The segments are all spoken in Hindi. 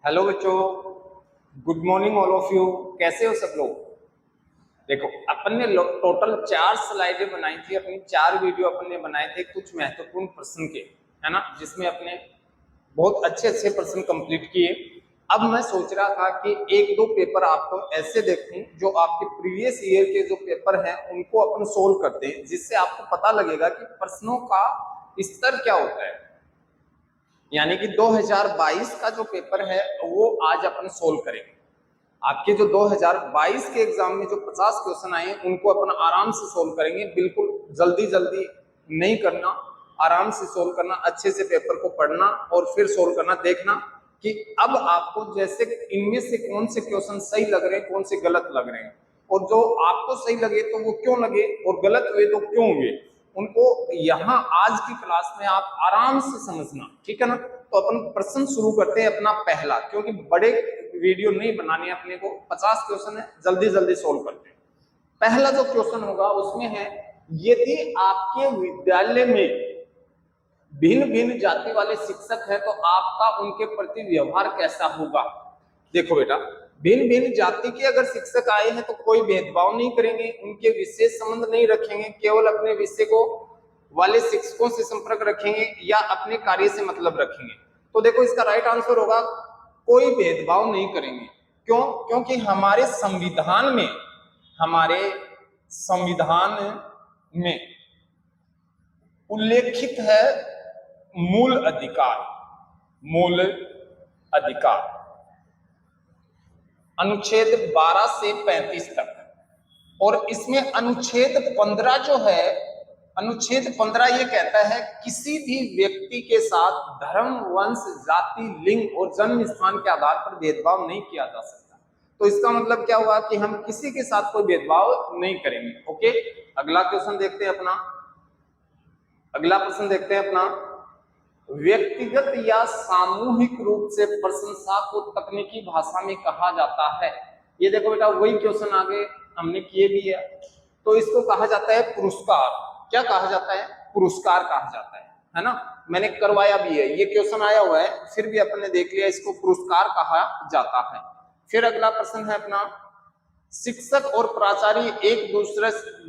हेलो बच्चों, good morning all of you. कैसे हो सब लोग? देखो, अपन ने टोटल 4 स्लाइडें बनाई थी, अपनी 4 वीडियो अपन ने बनाए थे कुछ महत्वपूर्ण प्रश्न के, है ना, जिसमें अपने बहुत अच्छे अच्छे प्रश्न कंप्लीट किए। अब मैं सोच रहा था कि एक दो पेपर आपको ऐसे देखूं जो आपके प्रीवियस ईयर के जो पेपर हैं उनको अपन सोल्व करते हैं, जिससे आपको पता लगेगा कि प्रश्नों का स्तर क्या होता है। यानी कि 2022 का जो पेपर है वो आज अपन सोल्व करेंगे। आपके जो 2022 के एग्जाम में जो 50 क्वेश्चन आए हैं उनको अपन आराम से सोल्व करेंगे। बिल्कुल जल्दी जल्दी नहीं करना, आराम से सोल्व करना, अच्छे से पेपर को पढ़ना और फिर सोल्व करना। देखना कि अब आपको जैसे इनमें से कौन से क्वेश्चन सही लग रहे हैं, कौन से गलत लग रहे हैं, और जो आपको सही लगे तो वो क्यों लगे और गलत हुए तो क्यों हुए, उनको यहाँ आज की क्लास में आप आराम से समझना। ठीक है ना? तो अपन प्रश्न शुरू करते हैं अपना पहला, क्योंकि बड़े वीडियो नहीं बनानी है अपने को, 50 क्वेश्चन है, जल्दी जल्दी सोल्व करते हैं। पहला जो क्वेश्चन होगा उसमें है, यदि आपके विद्यालय में भिन्न भिन्न जाति वाले शिक्षक हैं तो आपका उनके प्रति व्यवहार कैसा होगा। देखो बेटा, भिन्न भिन्न जाति के अगर शिक्षक आए हैं तो कोई भेदभाव नहीं करेंगे, उनके विशेष संबंध नहीं रखेंगे, केवल अपने विषय को वाले शिक्षकों से संपर्क रखेंगे या अपने कार्य से मतलब रखेंगे। तो देखो, इसका राइट आंसर होगा कोई भेदभाव नहीं करेंगे। क्यों? क्योंकि हमारे संविधान में उल्लेखित है मूल अधिकार। मूल अधिकार अनुच्छेद 12 से 35 तक, और इसमें अनुच्छेद 15 जो है, अनुच्छेद 15 ये कहता है किसी भी व्यक्ति के साथ धर्म, वंश, जाति, लिंग और जन्म स्थान के आधार पर भेदभाव नहीं किया जा सकता। तो इसका मतलब क्या हुआ कि हम किसी के साथ कोई भेदभाव नहीं करेंगे। ओके, अगला क्वेश्चन देखते हैं अपना। अगला प्रश्न देखते हैं अपना, व्यक्तिगत या सामूहिक रूप से प्रशंसा को तकनीकी भाषा में कहा जाता है। ये देखो बेटा, वही क्वेश्चन आगे हमने किए भी है। तो इसको कहा जाता है पुरस्कार। क्या कहा जाता है? पुरस्कार कहा जाता है ना? मैंने करवाया भी है, ये क्वेश्चन आया हुआ है, फिर भी अपन ने देख लिया, इसको पुरस्कार कहा जाता है। फिर अगला प्रश्न है अपना, शिक्षक और प्राचार्य एक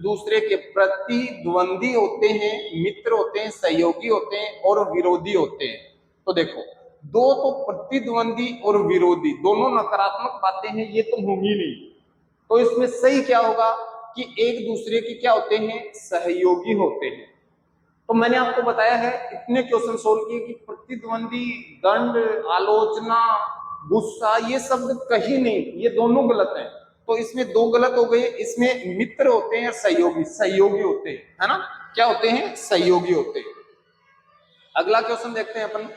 दूसरे के प्रतिद्वंदी होते हैं, मित्र होते हैं, सहयोगी होते हैं और विरोधी होते हैं। तो देखो, दो तो प्रतिद्वंदी और विरोधी दोनों नकारात्मक बातें हैं, ये तो होंगी नहीं। तो इसमें सही क्या होगा कि एक दूसरे के क्या होते हैं? सहयोगी होते हैं। तो मैंने आपको बताया है, इतने क्वेश्चन सोल्व किए कि प्रतिद्वंदी, दंड, आलोचना, गुस्सा, ये शब्द कहीं नहीं, ये दोनों गलत है। तो इसमें दो गलत हो गए। इसमें मित्र होते हैं, सहयोगी होते हैं, है ना? क्या होते हैं? सहयोगी होते हैं। अगला क्वेश्चन देखते हैं अपन,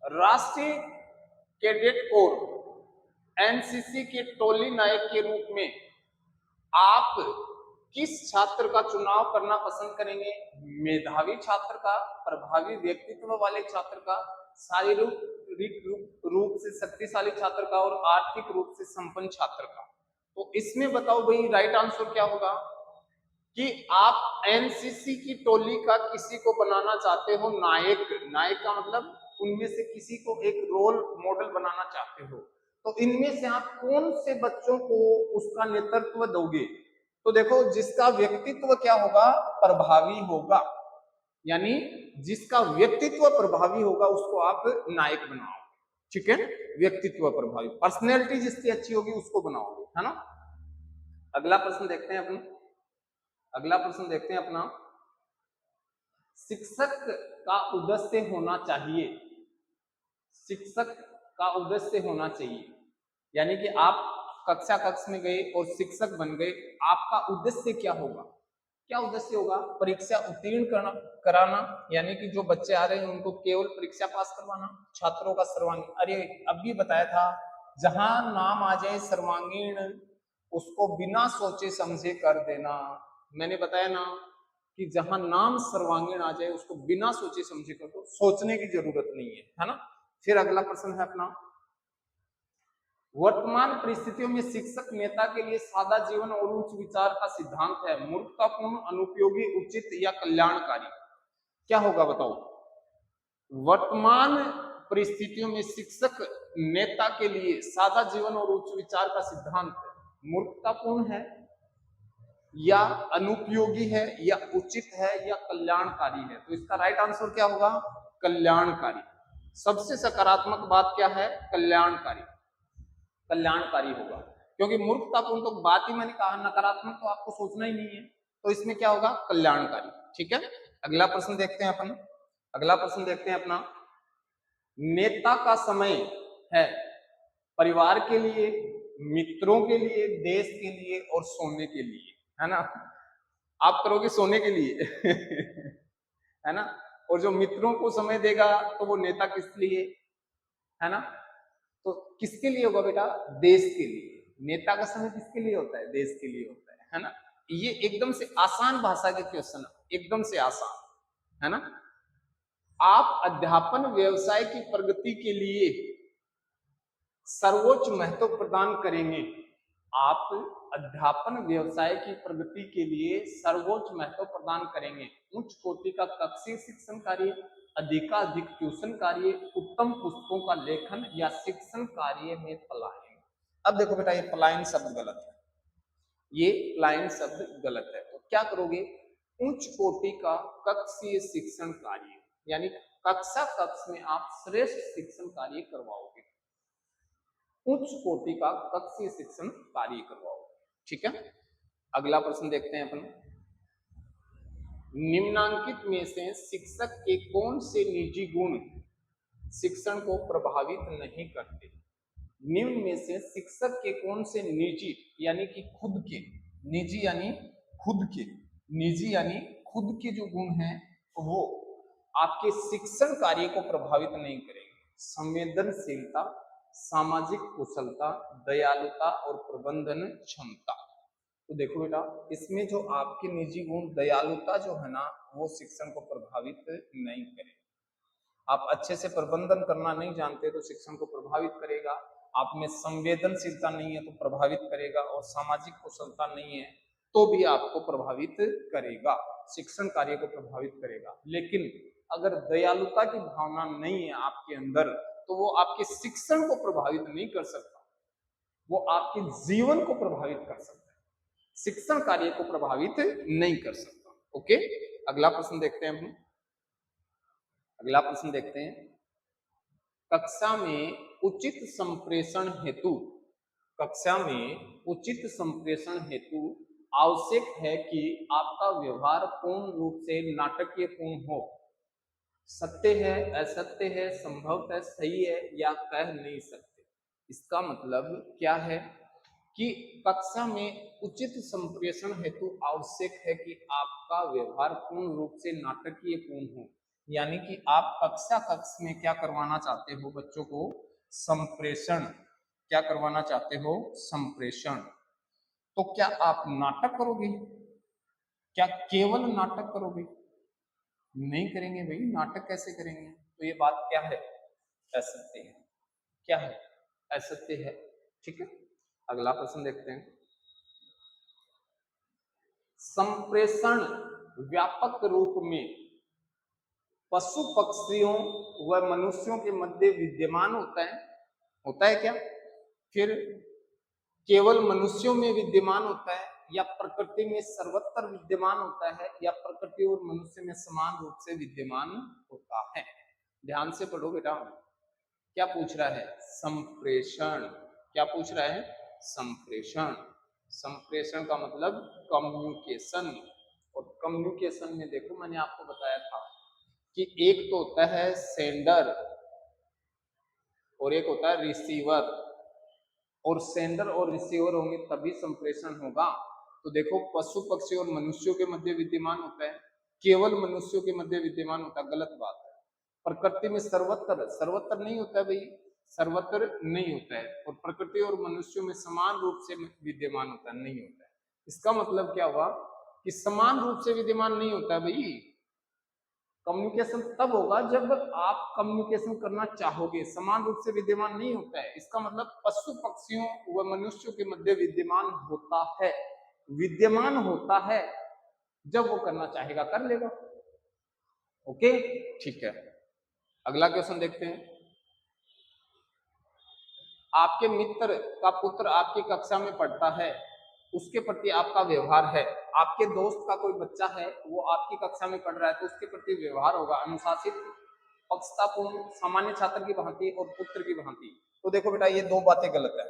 राष्ट्रीय कैडेट कोर एनसीसी के टोली नायक के रूप में आप किस छात्र का चुनाव करना पसंद करेंगे? मेधावी छात्र का, प्रभावी व्यक्तित्व वाले छात्र का, शारीरिक रूप से शक्तिशाली छात्र का और आर्थिक रूप से संपन्न छात्र का। तो इसमें बताओ भाई, राइट आंसर क्या होगा कि आप एनसीसी की टोली का किसी को बनाना चाहते हो नायक। नायक का मतलब उनमें से किसी को एक रोल मॉडल बनाना चाहते हो। तो इनमें से आप कौन से बच्चों को उसका नेतृत्व दोगे? तो देखो, जिसका व्यक्तित्व क्या होगा? प्रभावी होगा। यानी जिसका व्यक्तित्व प्रभावी होगा उसको आप नायक बनाओ। ठीक है? व्यक्तित्व प्रभावी, पर्सनैलिटी जिसकी अच्छी होगी उसको बनाओगे, है ना? अगला प्रश्न देखते हैं अपना। अगला प्रश्न देखते हैं अपना, शिक्षक का उद्देश्य होना चाहिए। शिक्षक का उद्देश्य होना चाहिए, यानी कि आप कक्षा में गए और शिक्षक बन गए, आपका उद्देश्य क्या होगा? क्या उद्देश्य होगा? परीक्षा उत्तीर्ण कराना, यानी कि जो बच्चे आ रहे हैं उनको केवल परीक्षा पास करवाना, छात्रों का सर्वांगीण। अरे अभी बताया था, जहां नाम आ जाए सर्वांगीण उसको बिना सोचे समझे कर देना। मैंने बताया ना कि जहां नाम सर्वांगीण आ जाए उसको बिना सोचे समझे कर दो, सोचने की जरूरत नहीं है ना? फिर अगला प्रश्न है अपना, वर्तमान परिस्थितियों में शिक्षक नेता के लिए सादा जीवन और उच्च विचार का सिद्धांत है। मूर्खतापूर्ण, अनुपयोगी, उचित या कल्याणकारी? क्या होगा बताओ? वर्तमान परिस्थितियों में शिक्षक नेता के लिए सादा जीवन और उच्च विचार का सिद्धांत मूर्खतापूर्ण है या अनुपयोगी है या उचित है या कल्याणकारी है? तो इसका राइट आंसर क्या होगा? कल्याणकारी। सबसे सकारात्मक बात क्या है? कल्याणकारी। कल्याणकारी होगा, क्योंकि मूर्खतापूर्ण तो बात ही मैंने कहा, नकारात्मक तो आपको सोचना ही नहीं है, तो इसमें क्या होगा? कल्याणकारी। ठीक है, अगला प्रश्न देखते हैं अपन। अगला प्रश्न देखते हैं अपना, नेता का समय है परिवार के लिए, मित्रों के लिए, देश के लिए और सोने के लिए, है ना? आप करोगे सोने के लिए है ना? और जो मित्रों को समय देगा तो वो नेता किस लिए, है ना? तो किसके लिए होगा बेटा? देश के लिए। नेता का समय किसके लिए होता है? देश के लिए होता है ना? ये एकदम से आसान भाषा के क्वेश्चन, एकदम से आसान, है ना? आप अध्यापन व्यवसाय की प्रगति के लिए सर्वोच्च महत्व प्रदान करेंगे। आप अध्यापन व्यवसाय की प्रगति के लिए सर्वोच्च महत्व प्रदान करेंगे। उच्च कोटि का कक्षीय शिक्षण कार्य, अधिकाधिक ट्यूशन कार्य, उत्तम पुस्तकों का लेखन या शिक्षण कार्य में पलायन। अब देखो बेटा, ये पलायन शब्द गलत है, ये पलायन शब्द गलत है। तो क्या करोगे? उच्च कोटि का कक्षीय शिक्षण कार्य, यानी कक्षा कक्ष में आप श्रेष्ठ शिक्षण कार्य करवाओगे। उच्च कोटि का कक्षीय शिक्षण कार्य करवाओगे। ठीक है, अगला प्रश्न देखते हैं अपन। निम्नांकित में से शिक्षक के कौन से निजी गुण शिक्षण को प्रभावित नहीं करते? निम्न में से शिक्षक के कौन से निजी यानी कि खुद के, निजी यानी खुद के, निजी यानी खुद के जो गुण हैं वो आपके शिक्षण कार्य को प्रभावित नहीं करेंगे? संवेदनशीलता, सामाजिक कुशलता, दयालुता और प्रबंधन क्षमता। तो देखो बेटा, इसमें जो आपके निजी गुण, दयालुता जो है ना, वो शिक्षण को प्रभावित नहीं करेगा। आप अच्छे से प्रबंधन करना नहीं जानते तो शिक्षण को प्रभावित करेगा। आप में संवेदनशीलता नहीं है तो प्रभावित करेगा, और सामाजिक कुशलता नहीं है तो भी आपको प्रभावित करेगा, शिक्षण कार्य को प्रभावित करेगा। लेकिन अगर दयालुता की भावना नहीं है आपके अंदर तो वो आपके शिक्षण को प्रभावित नहीं कर सकता, वो आपके जीवन को प्रभावित कर सकता है, शिक्षण कार्य को प्रभावित नहीं कर सकता। ओके, अगला प्रश्न देखते हैं हम। अगला प्रश्न देखते हैं, कक्षा में उचित संप्रेषण हेतु, कक्षा में उचित संप्रेषण हेतु आवश्यक है कि आपका व्यवहार पूर्ण रूप से नाटकीय पूर्ण हो। सत्य है, असत्य है, संभवतः सही है या कह नहीं सकते। इसका मतलब क्या है कि कक्षा में उचित संप्रेषण हेतु आवश्यक है कि आपका व्यवहार पूर्ण रूप से नाटकीय पूर्ण हो, यानी कि आप कक्षा कक्ष में क्या करवाना चाहते हो? बच्चों को संप्रेषण, क्या करवाना चाहते हो? संप्रेषण। तो क्या आप नाटक करोगे? क्या केवल नाटक करोगे? नहीं करेंगे भाई, नाटक कैसे करेंगे? तो ये बात क्या है? असत्य है। क्या है? असत्य है। ठीक है, अगला प्रश्न देखते हैं। संप्रेषण व्यापक रूप में पशु पक्षियों व मनुष्यों के मध्य विद्यमान होता है, होता है क्या? फिर केवल मनुष्यों में विद्यमान होता है, या प्रकृति में सर्वत्र विद्यमान होता है, या प्रकृति और मनुष्य में समान रूप से विद्यमान होता है? ध्यान से पढ़ो बेटा, क्या पूछ रहा है? संप्रेषण। क्या पूछ रहा है? संप्रेषण। संप्रेषण का मतलब कम्युनिकेशन, और कम्युनिकेशन में देखो मैंने आपको बताया था कि एक तो होता है सेंडर और एक होता है रिसीवर, और सेंडर और रिसीवर होंगे तभी संप्रेषण होगा। तो देखो, पशु पक्षी और मनुष्यों के मध्य विद्यमान होता है, केवल मनुष्यों के मध्य विद्यमान होता है, गलत बात है। प्रकृति में सर्वत्र, सर्वत्र नहीं होता है भाई, सर्वत्र नहीं होता है, और प्रकृति और मनुष्यों में समान रूप से विद्यमान होता है, नहीं होता है। इसका मतलब क्या हुआ कि समान रूप से विद्यमान नहीं होता है भाई। कम्युनिकेशन तब होगा जब आप कम्युनिकेशन करना चाहोगे, समान रूप से विद्यमान नहीं होता है। इसका मतलब पशु पक्षियों व मनुष्यों के मध्य विद्यमान होता है, विद्यमान होता है, जब वो करना चाहेगा कर लेगा। ओके, ठीक है, अगला क्वेश्चन देखते हैं। आपके मित्र का पुत्र आपकी कक्षा में पढ़ता है, उसके प्रति आपका व्यवहार है। आपके दोस्त का कोई बच्चा है, वो आपकी कक्षा में पढ़ रहा है, तो उसके प्रति व्यवहार होगा अनुशासित, पक्षतापूर्ण, सामान्य छात्र की भांति और पुत्र की भांति। तो देखो बेटा, ये दो बातें गलत है,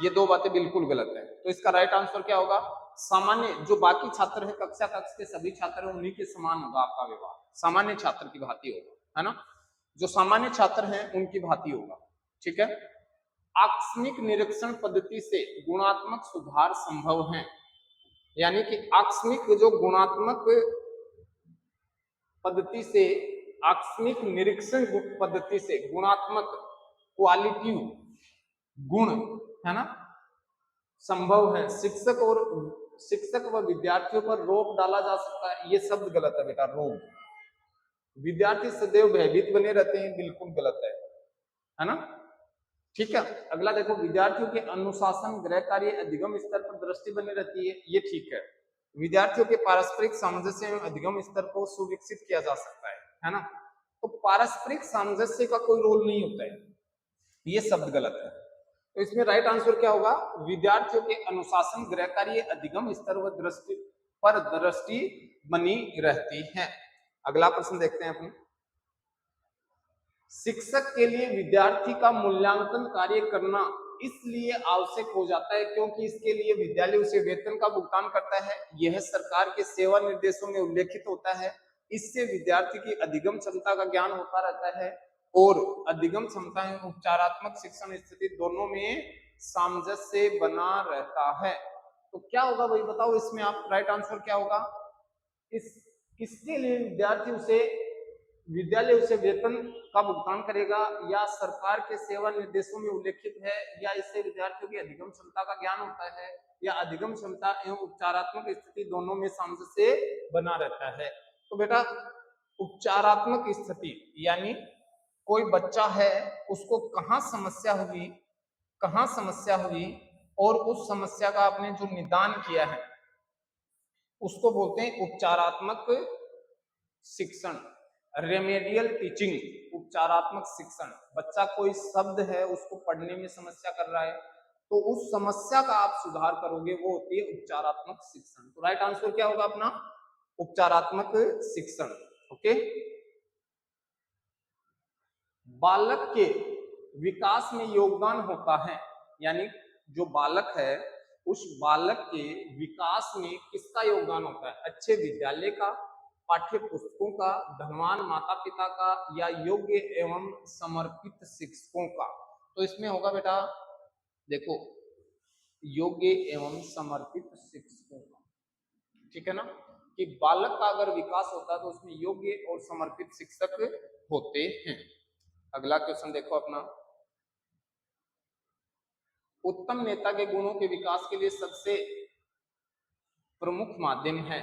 ये दो बातें बिल्कुल गलत है। तो इसका राइट आंसर क्या होगा? सामान्य, जो बाकी छात्र है, कक्षा कक्ष के सभी छात्र हैं, उन्हीं के समान होगा आपका व्यवहार, सामान्य छात्र की भांति होगा, है ना। जो सामान्य छात्र हैं उनकी भांति होगा, ठीक है। आकस्मिक निरीक्षण पद्धति से गुणात्मक सुधार संभव है, यानी कि आकस्मिक जो गुणात्मक पद्धति से, आकस्मिक निरीक्षण पद्धति से गुणात्मक, क्वालिटिव गुण, है ना, संभव है। शिक्षक व विद्यार्थियों पर रोक डाला जा सकता है, ये शब्द गलत है बेटा, रोक। विद्यार्थी सदैव भयभीत बने रहते हैं, बिल्कुल गलत है ना, ठीक है। अगला देखो, विद्यार्थियों के अनुशासन, गृह कार्य, अधिगम स्तर पर दृष्टि बनी रहती है, ये ठीक है। विद्यार्थियों के पारस्परिक सामंजस्य एवं अधिगम स्तर को सुविकसित किया जा सकता है ना। तो पारस्परिक सामंजस्य का कोई रोल नहीं होता है, ये शब्द गलत है। तो इसमें राइट आंसर क्या होगा? विद्यार्थियों के अनुशासन, गृह कार्य, अधिगम स्तर व दृष्टि पर दृष्टि बनी रहती है। अगला प्रश्न देखते हैं अपन। शिक्षक के लिए विद्यार्थी का मूल्यांकन कार्य करना इसलिए आवश्यक हो जाता है क्योंकि इसके लिए विद्यालय उसे वेतन का भुगतान करता है। यह सरकार के सेवा निर्देशों में उल्लेखित होता है। इससे विद्यार्थी की अधिगम क्षमता का ज्ञान होता रहता है और अधिगम क्षमता एवं उपचारात्मक शिक्षण स्थिति दोनों में सामंजस्य बना रहता है। तो क्या होगा भाई, बताओ इसमें आप राइट आंसर क्या होगा? किसके लिए विद्यालय उसे वेतन का भुगतान करेगा, या सरकार के सेवा निर्देशों में उल्लेखित है, या इससे विद्यार्थियों की अधिगम क्षमता का ज्ञान होता है, या अधिगम क्षमता एवं उपचारात्मक स्थिति दोनों में सामंजस्य बना रहता है। तो बेटा, उपचारात्मक स्थिति यानी कोई बच्चा है, उसको कहाँ समस्या हुई और उस समस्या का आपने जो निदान किया है उसको बोलते हैं उपचारात्मक शिक्षण, रेमेडियल टीचिंग। उपचारात्मक शिक्षण, बच्चा कोई शब्द है उसको पढ़ने में समस्या कर रहा है, तो उस समस्या का आप सुधार करोगे, वो होती है उपचारात्मक शिक्षण। तो राइट आंसर क्या होगा अपना? उपचारात्मक शिक्षण। ओके। बालक के विकास में योगदान होता है, यानी जो बालक है उस बालक के विकास में किसका योगदान होता है? अच्छे विद्यालय का, पाठ्य पुस्तकों का, धनवान माता पिता का, या योग्य एवं समर्पित शिक्षकों का। तो इसमें होगा बेटा, देखो, योग्य एवं समर्पित शिक्षकों का, ठीक है ना, कि बालक का अगर विकास होता है तो उसमें योग्य और समर्पित शिक्षक होते हैं। अगला क्वेश्चन देखो अपना। उत्तम नेता के गुणों के विकास के लिए सबसे प्रमुख माध्यम है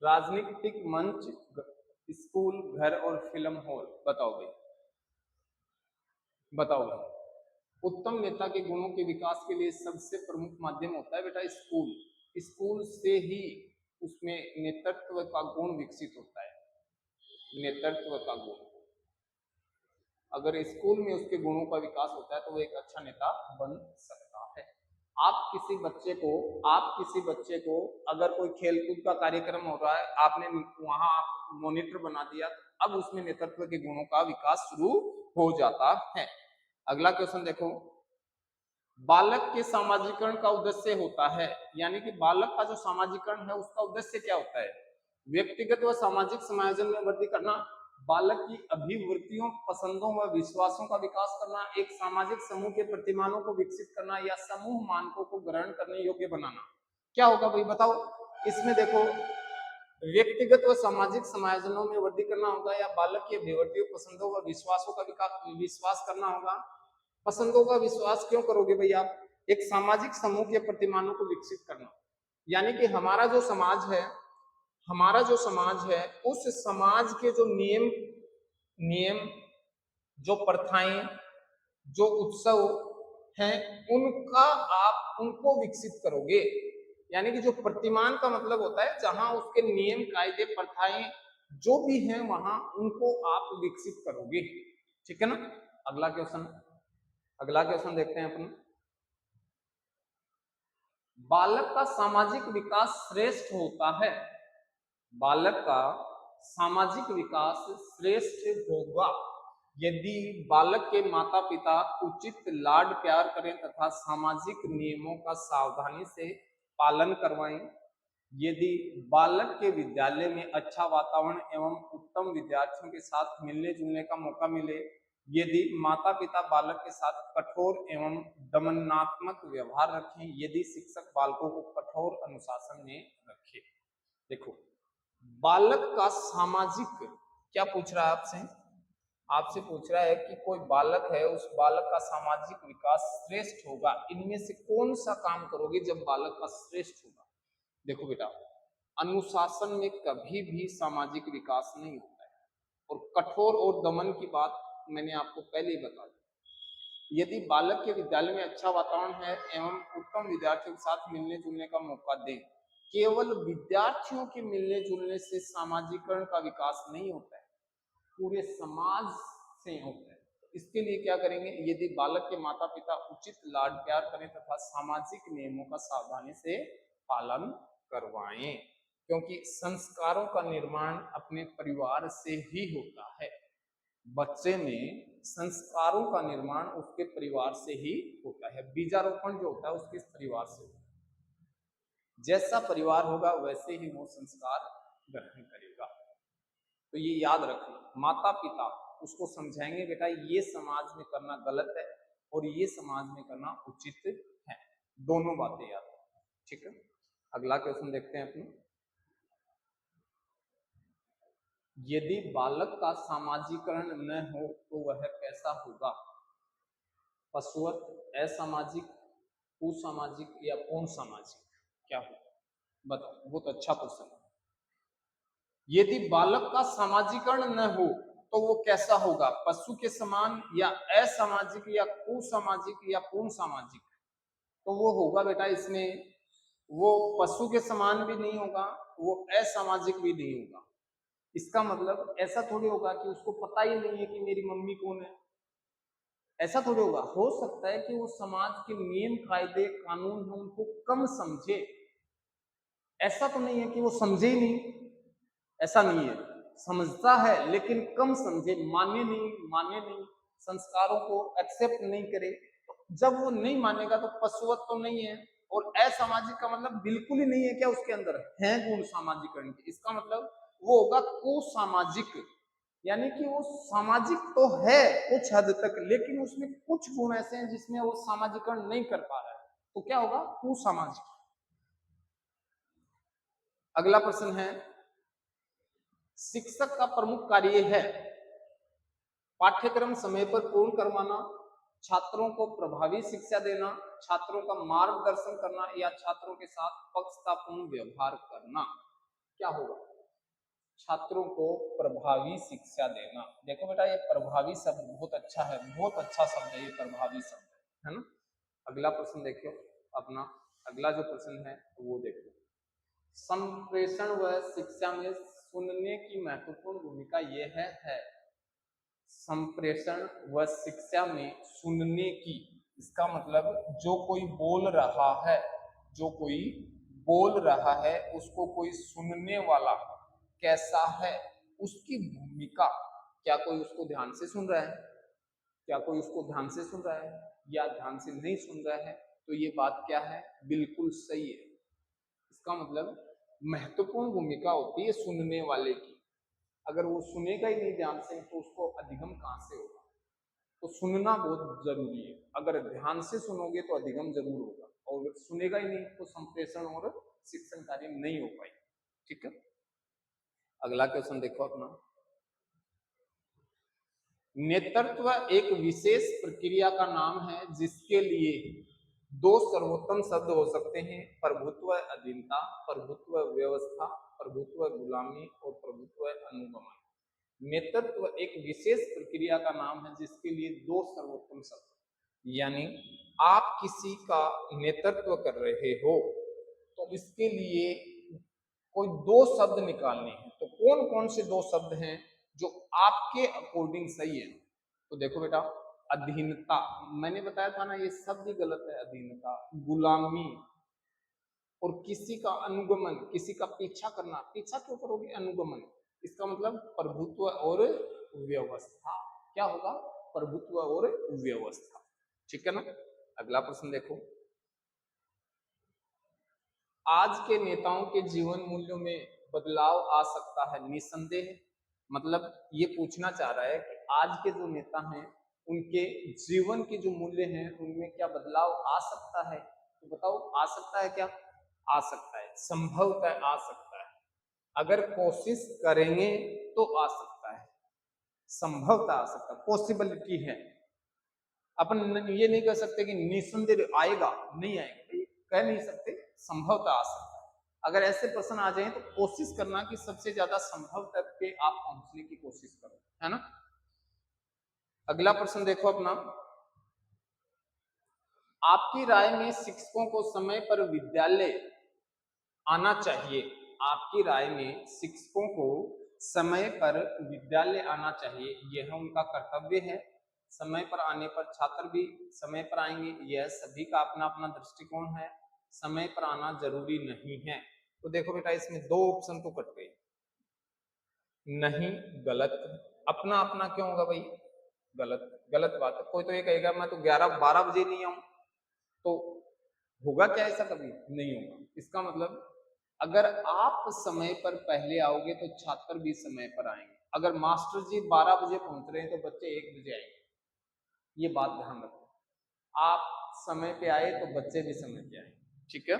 राजनीतिक मंच, स्कूल, घर और फिल्म हॉल। बताओ भाई, बताओ भाई। उत्तम नेता के गुणों के विकास के लिए सबसे प्रमुख माध्यम होता है बेटा स्कूल। स्कूल से ही उसमें नेतृत्व का गुण विकसित होता है, नेतृत्व का गुण। अगर स्कूल में उसके गुणों का विकास होता है तो वो एक अच्छा नेता बन सकता है। आप किसी बच्चे को अगर कोई खेलकूद का कार्यक्रम हो रहा है, आपने वहां आप मॉनिटर बना दिया, अब उसमें नेतृत्व के गुणों का विकास शुरू हो जाता है। अगला क्वेश्चन देखो। बालक के सामाजिकरण का उद्देश्य होता है, यानी कि बालक का जो सामाजिकरण है उसका उद्देश्य क्या होता है? व्यक्तिगत व सामाजिक समायोजन में वृद्धि करना, बालक की अभिवृत्तियों, पसंदों व विश्वासों का विकास करना, एक सामाजिक समूह के प्रतिमानों को विकसित करना, या समूह मानकों को ग्रहण करने योग्य बनाना। क्या होगा भाई, बताओ। इसमें देखो, व्यक्तिगत व सामाजिक समायोजनों में वृद्धि करना होगा, या बालक की अभिवृत्तियों, पसंदों व विश्वासों का विश्वास करना होगा। पसंदों का विश्वास क्यों करोगे भाई आप? एक सामाजिक समूह के प्रतिमानों को विकसित करना, यानी कि हमारा जो समाज है उस समाज के जो नियम, जो प्रथाएं, जो उत्सव हैं, उनको विकसित करोगे। यानी कि जो प्रतिमान का मतलब होता है जहां उसके नियम, कायदे, प्रथाएं जो भी हैं वहां उनको आप विकसित करोगे, ठीक है ना। अगला क्वेश्चन। अगला क्वेश्चन देखते हैं अपन। बालक का सामाजिक विकास श्रेष्ठ होता है, बालक का सामाजिक विकास श्रेष्ठ होगा यदि बालक के माता पिता उचित लाड प्यार करें तथा सामाजिक नियमों का सावधानी से पालन करवाएं, यदि बालक के विद्यालय में अच्छा वातावरण एवं उत्तम विद्यार्थियों के साथ मिलने जुलने का मौका मिले, यदि माता पिता बालक के साथ कठोर एवं दमनात्मक व्यवहार रखें, यदि शिक्षक बालकों को कठोर अनुशासन में रखे। देखो, बालक का सामाजिक, क्या पूछ रहा है आपसे? आपसे पूछ रहा है कि कोई बालक है, उस बालक का सामाजिक विकास श्रेष्ठ होगा, इनमें से कौन सा काम करोगे जब बालक का श्रेष्ठ होगा? देखो बेटा, अनुशासन में कभी भी सामाजिक विकास नहीं होता है, और कठोर और दमन की बात मैंने आपको पहले ही बता दी। यदि बालक के विद्यालय में अच्छा वातावरण है एवं उत्तम विद्यार्थियों के साथ मिलने जुलने का मौका दें, केवल विद्यार्थियों के मिलने जुलने से सामाजिकरण का विकास नहीं होता है, पूरे समाज से होता है। इसके लिए क्या करेंगे? यदि बालक के माता पिता उचित लाड प्यार करें तथा सामाजिक नियमों का सावधानी से पालन करवाएं, क्योंकि संस्कारों का निर्माण अपने परिवार से ही होता है। बच्चे में संस्कारों का निर्माण उसके परिवार से ही होता है। बीजारोपण जो होता है उसके परिवार से होता है। जैसा परिवार होगा वैसे ही वो संस्कार ग्रहण करेगा। तो ये याद रखना, माता पिता उसको समझाएंगे बेटा ये समाज में करना गलत है और ये समाज में करना उचित है, दोनों बातें याद रखना, ठीक है। अगला क्वेश्चन देखते हैं अपने। यदि बालक का सामाजिकरण न हो तो वह कैसा होगा? पशुवत, असामाजिक, कुसामाजिक या पूर्ण सामाजिक, क्या होगा बताओ? बहुत अच्छा क्वेश्चन है। यदि बालक का सामाजिकरण न हो तो वो कैसा होगा? पशु के समान या असामाजिक या कुसामाजिक या पूर्ण सामाजिक? तो वो होगा बेटा इसमें, वो पशु के समान भी नहीं होगा, वो असामाजिक भी नहीं होगा। इसका मतलब ऐसा थोड़ी होगा कि उसको पता ही नहीं है कि मेरी मम्मी कौन है, ऐसा थोड़ी होगा। हो सकता है कि वो समाज के नियम कायदे कानून है उनको कम समझे, ऐसा तो नहीं है कि वो समझे ही नहीं, ऐसा नहीं है, समझता है लेकिन कम समझे, माने नहीं, संस्कारों को एक्सेप्ट नहीं करे। तो जब वो नहीं मानेगा तो पशुवत तो नहीं है, और असामाजिक का मतलब बिल्कुल ही नहीं है, क्या उसके अंदर है गुण सामाजिकरण के, इसका मतलब वो होगा कुसामाजिक, यानी कि वो सामाजिक तो है कुछ हद तक लेकिन उसमें कुछ गुण ऐसे हैं जिसमें वो सामाजिकरण नहीं कर पा रहा है, तो क्या होगा? कुसामाजिक। अगला प्रश्न है, शिक्षक का प्रमुख कार्य है पाठ्यक्रम समय पर पूर्ण करवाना, छात्रों को प्रभावी शिक्षा देना, छात्रों का मार्गदर्शन करना या छात्रों के साथ पक्षतापूर्ण व्यवहार करना। क्या होगा? छात्रों को प्रभावी शिक्षा देना। देखो बेटा ये प्रभावी शब्द बहुत अच्छा है, बहुत अच्छा शब्द है ये प्रभावी शब्द, है ना। अगला प्रश्न देखो अपना, अगला जो प्रश्न है वो देखो। संप्रेषण व शिक्षा में सुनने की महत्वपूर्ण भूमिका यह है। संप्रेषण व शिक्षा में सुनने की, इसका मतलब जो कोई बोल रहा है, जो कोई बोल रहा है उसको कोई सुनने वाला कैसा है, उसकी भूमिका। क्या कोई उसको ध्यान से सुन रहा है? क्या कोई उसको ध्यान से सुन रहा है या ध्यान से नहीं सुन रहा है? तो ये बात क्या है? बिल्कुल सही है। इसका मतलब महत्वपूर्ण भूमिका होती है सुनने वाले की। अगर वो सुनेगा ही नहीं ध्यान से तो उसको अधिगम कहाँ से होगा? तो सुनना बहुत जरूरी है। अगर ध्यान से सुनोगे तो अधिगम जरूर होगा, और अगर सुनेगा ही नहीं तो संप्रेषण और शिक्षण कार्य नहीं हो पाएगा, ठीक है। अगला क्वेश्चन देखो अपना। नेतृत्व एक विशेष प्रक्रिया का नाम है जिसके लिए दो सर्वोत्तम शब्द हो सकते हैं: प्रभुत्व अधीनता, प्रभुत्व व्यवस्था, प्रभुत्व गुलामी और प्रभुत्व अनुगमन। नेतृत्व एक विशेष प्रक्रिया का नाम है जिसके लिए दो सर्वोत्तम शब्द, यानी आप किसी का नेतृत्व कर रहे हो तो इसके लिए कोई दो शब्द निकालने हैं। तो कौन कौन से दो शब्द हैं जो आपके अकॉर्डिंग सही है? तो देखो बेटा, अधीनता, मैंने बताया था ना ये शब्द ही गलत है। अधीनता, गुलामी, और किसी का अनुगमन, किसी का पीछा करना। पीछा क्यों करोगे? अनुगमन, इसका मतलब प्रभुत्व और व्यवस्था। क्या होगा? प्रभुत्व और व्यवस्था। ठीक है ना? अगला प्रश्न देखो, आज के नेताओं के जीवन मूल्यों में बदलाव आ सकता है? निसंदेह। मतलब ये पूछना चाह रहा है कि आज के जो नेता हैं उनके जीवन के जो मूल्य हैं उनमें क्या बदलाव आ सकता है? तो बताओ, आ सकता है क्या? आ सकता है, संभवतः आ सकता है। अगर कोशिश करेंगे तो आ सकता है, संभवतः आ सकता है, पॉसिबिलिटी है। अपन ये नहीं कह सकते कि निसंदेह आएगा, नहीं आएगा, ये कह नहीं सकते, संभवतः आ सकता है। अगर ऐसे प्रश्न आ जाए तो कोशिश करना कि सबसे ज्यादा संभव तक पे आप पहुंचने की कोशिश करो, है ना? अगला प्रश्न देखो अपना, आपकी राय में शिक्षकों को समय पर विद्यालय आना चाहिए? आपकी राय में शिक्षकों को समय पर विद्यालय आना चाहिए, यह उनका कर्तव्य है। समय पर आने पर छात्र भी समय पर आएंगे, यह सभी का अपना अपना दृष्टिकोण है। समय पर आना जरूरी नहीं है। तो देखो बेटा, इसमें दो ऑप्शन तो कट गए। नहीं, गलत। अपना अपना क्यों होगा भाई? गलत, गलत बात है। कोई तो ये कहेगा मैं तो 11-12 बजे नहीं आऊं, तो होगा क्या? ऐसा कभी नहीं होगा। इसका मतलब अगर आप समय पर पहले आओगे तो छात्र भी समय पर आएंगे। अगर मास्टर जी 12 बजे पहुंच रहे हैं तो बच्चे 1 बजे आएंगे, ये बात ध्यान रखो। आप समय पे आए तो बच्चे भी समय पे आए। ठीक है?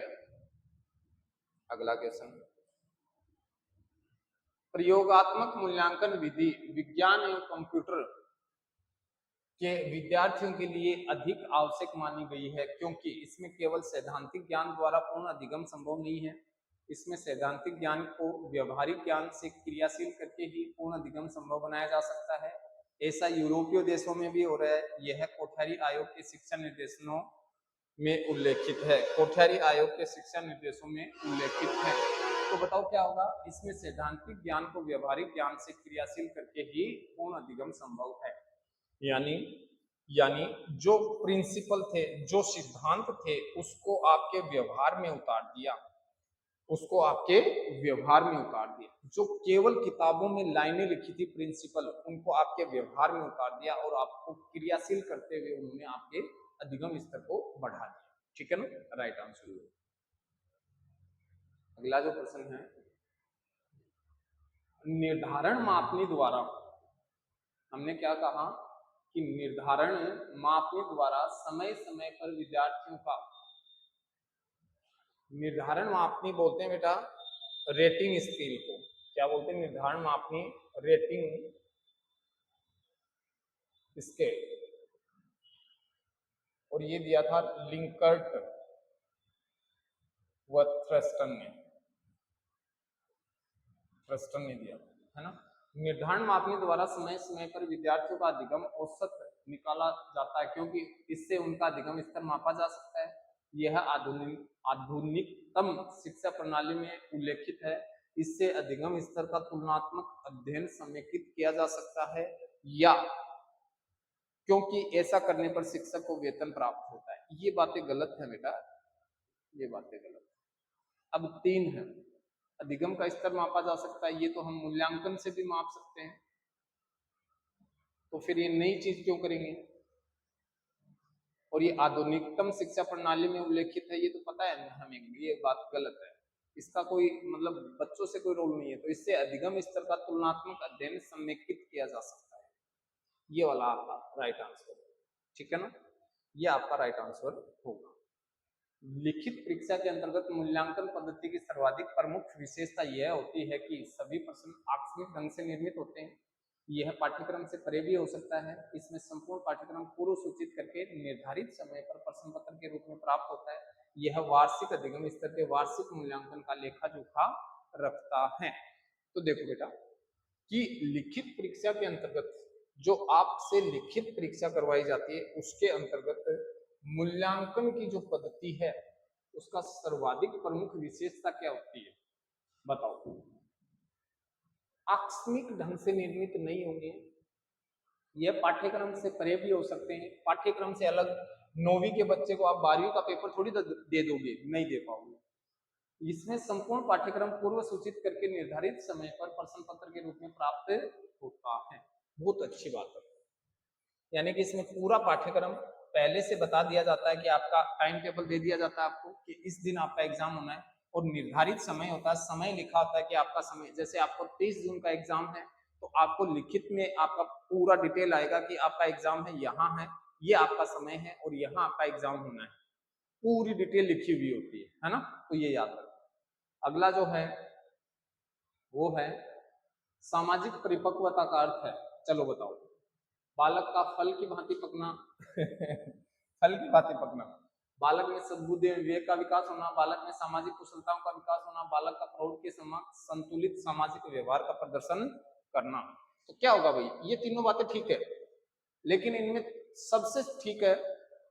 अगला क्वेश्चन, प्रयोगात्मक मूल्यांकन विधि विज्ञान एवं कंप्यूटर के विद्यार्थियों के लिए अधिक आवश्यक मानी गई है, क्योंकि इसमें केवल सैद्धांतिक ज्ञान द्वारा पूर्ण अधिगम संभव नहीं है। इसमें सैद्धांतिक ज्ञान को व्यवहारिक ज्ञान से क्रियाशील करके ही पूर्ण अधिगम संभव बनाया जा सकता है। ऐसा यूरोपीय देशों में भी हो रहा है। यह कोठारी आयोग के शिक्षा निर्देशों में उल्लेखित है। कोठारी आयोग के शिक्षा निर्देशों में उल्लेखित है। तो बताओ क्या होगा? इसमें सैद्धांतिक ज्ञान को व्यवहारिक ज्ञान से क्रियाशील करके ही पूर्ण अधिगम संभव है। यानी यानी जो प्रिंसिपल थे, जो सिद्धांत थे, उसको आपके व्यवहार में उतार दिया, उसको आपके व्यवहार में उतार दिया। जो केवल किताबों में लाइनें लिखी थी प्रिंसिपल, उनको आपके व्यवहार में उतार दिया और आपको क्रियाशील करते हुए उन्होंने आपके अधिगम स्तर को बढ़ा दिया। ठीक है ना? Right answer. अगला जो प्रश्न है, निर्धारण मापनी द्वारा, हमने क्या कहा कि निर्धारण मापनी द्वारा समय समय पर विद्यार्थियों का, निर्धारण मापनी बोलते हैं बेटा रेटिंग स्केल को। क्या बोलते हैं? निर्धारण मापनी, रेटिंग स्केल। और ये दिया था लिंकर्ट व थ्रस्टन ने, थ्रस्टन ने दिया, है ना? निर्धारण मापनी द्वारा समय समय पर विद्यार्थियों का अधिगम औसत निकाला जाता है, क्योंकि इससे उनका अधिगम स्तर मापा जा सकता है। यह आधुनिकतम शिक्षा प्रणाली में उल्लेखित है। इससे अधिगम स्तर का तुलनात्मक अध्ययन समेकित किया जा सकता है, या क्योंकि ऐसा करने पर शिक्षक को वेतन प्राप्त होता है। ये बातें गलत है बेटा, ये बातें गलत। अब 3 है, अधिगम का स्तर मापा जा सकता है, ये तो हम मूल्यांकन से भी माप सकते हैं, तो फिर ये नई चीज क्यों करेंगे? और ये आधुनिकतम शिक्षा प्रणाली में उल्लेखित है, ये तो पता है हमें, ये बात गलत है। इसका कोई मतलब बच्चों से कोई रोल नहीं है। तो इससे अधिगम स्तर का तुलनात्मक अध्ययन समेकित किया जा सकता है। ये वाला आपका राइट आंसर, ठीक है ना? ये आपका राइट आंसर होगा। लिखित परीक्षा के अंतर्गत मूल्यांकन पद्धति की सर्वाधिक प्रमुख विशेषता यह होती है कि सभी प्रश्न आकस्मिक ढंग से निर्मित होते हैं। यह पाठ्यक्रम से परे भी हो सकता है। इसमें संपूर्ण पाठ्यक्रम पूर्व सूचित करके निर्धारित समय पर प्रश्न पत्र के रूप में प्राप्त होता है। यह वार्षिक अधिगम स्तर के वार्षिक मूल्यांकन का लेखा जोखा रखता है। तो देखो बेटा कि लिखित परीक्षा के अंतर्गत जो आपसे लिखित परीक्षा करवाई जाती है उसके अंतर्गत मूल्यांकन की जो पद्धति है उसका सर्वाधिक प्रमुख विशेषता क्या होती है? बताओ। आकस्मिक ढंग से निर्मित नहीं होंगे, ये पाठ्यक्रम से परे भी हो सकते हैं, पाठ्यक्रम से अलग। 9वीं के बच्चे को आप 12वीं का पेपर थोड़ी दे दोगे, नहीं दे पाओगे। इसमें संपूर्ण पाठ्यक्रम पूर्व सूचित करके निर्धारित समय पर प्रश्न पत्र के रूप में प्राप्त होता है। बहुत अच्छी बात है, यानी कि इसमें पूरा पाठ्यक्रम पहले से बता दिया जाता है कि आपका टाइम टेबल दे दिया जाता है आपको कि इस दिन आपका एग्जाम होना है, और निर्धारित समय होता है, समय लिखा होता है कि आपका समय, जैसे आपको 30 जून का एग्जाम है तो आपको लिखित में आपका पूरा डिटेल आएगा कि आपका एग्जाम है, यहाँ है, ये आपका समय है और यहाँ आपका एग्जाम होना है, पूरी डिटेल लिखी हुई होती है ना। तो ये याद रखो। अगला जो है वो है सामाजिक परिपक्वता का अर्थ है। चलो बताओ। बालक का फल की भांति पकना फल की भांति पकना, बालक में सद्बुद्धि विवेक का विकास होना, बालक में सामाजिक कुशलताओं का विकास होना, बालक का प्रौढ़ के समक्ष संतुलित सामाजिक व्यवहार का प्रदर्शन करना। तो क्या होगा भाई, ये तीनों बातें ठीक है, लेकिन इनमें सबसे ठीक है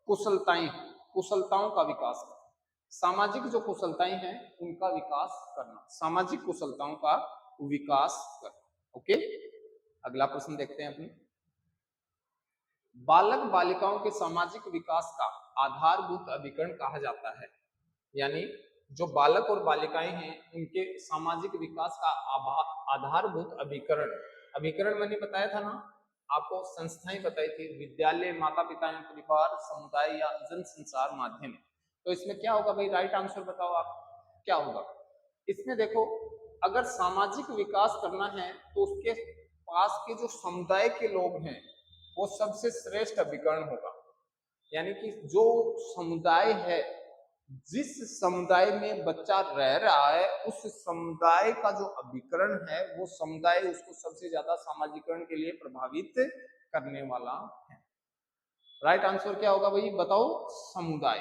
कुशलताएं, कुशलताओं का विकास करना, सामाजिक जो कुशलताएं हैं उनका विकास करना, सामाजिक कुशलताओं का विकास करना। ओके, अगला प्रश्न देखते हैं अपनी। बालक बालिकाओं के सामाजिक विकास का आधारभूत अभिकरण कहा जाता है, यानी जो बालक और बालिकाएं हैं उनके सामाजिक विकास का आधारभूत अभिकरण, अभिकरण मैंने बताया था ना आपको, संस्थाएं बताई थी, विद्यालय, माता पिता एवं परिवार, समुदाय या जन संचार माध्यम। तो इसमें क्या होगा भाई, राइट आंसर बताओ आप क्या होगा इसमें। देखो, अगर सामाजिक विकास करना है तो उसके पास के जो समुदाय के लोग हैं वो सबसे श्रेष्ठ अभिकरण होगा, यानी कि जो समुदाय है, जिस समुदाय में बच्चा रह रहा है उस समुदाय का जो अभिकरण है वो समुदाय उसको सबसे ज्यादा सामाजिकरण के लिए प्रभावित करने वाला है। राइट आंसर क्या होगा भाई बताओ, समुदाय,